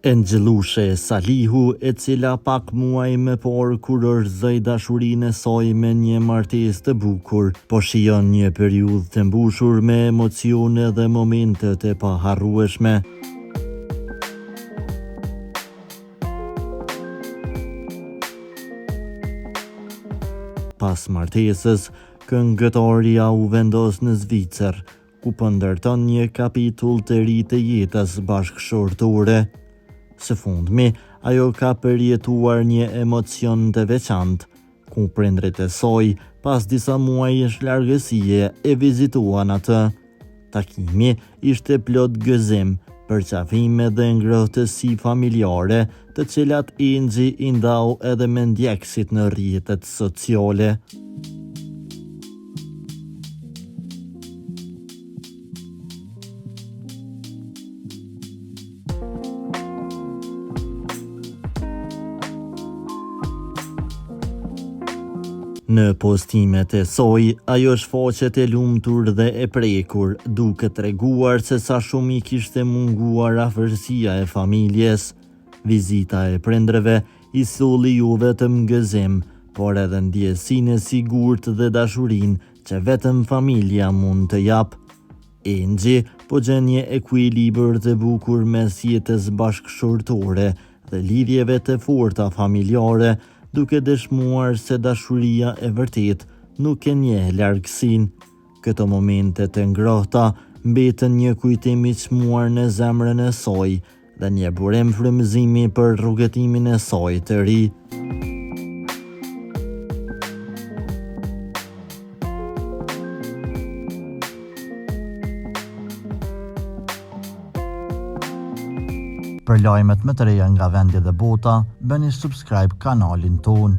Enxellushe Salihu, e cila pak muaj më parë kur orëzoi dashurinë e saj me një martesë të bukur, po shijon një periudhë të mbushur me emocione dhe momente të paharrueshme. Pas martesës, këngëtarja u vendos në Zvicër, ku po ndërton një kapitull të ri të jetës bashkëshortore. Së fundmi, ajo ka përjetuar një emocion të veçantë, ku prindrit e saj, pas disa muajsh largësie, e vizituan atë. Takimi ishte plot gëzim, përqafime dhe ngrohtësi familjare, të cilat Enxhi i ndau edhe me ndjekësit në rrjetet sociale. Në postimet e saj, ajo shfaqet e lumtur dhe e prekur, duke treguar se sa shumë i kishte munguar afërsia e familjes. Vizita e prindërve i solli jo vetëm gëzim, por edhe ndjesinë e sigurt dhe dashurinë që vetëm familja mund të jap. Enxhi po gjen një ekuilibër të bukur mes jetës bashkëshortore dhe lidhjeve të forta familjare, duke dëshmuar se dashuria e vërtet nuk e njeh largësinë. Këto momente të ngrohta mbeten një kujtim i çmuar në zemrën e saj dhe një burim frymëzimi për rrugëtimin e saj të ri. Për lajmet më të reja nga vendi dhe bota, bëni subscribe kanalin ton.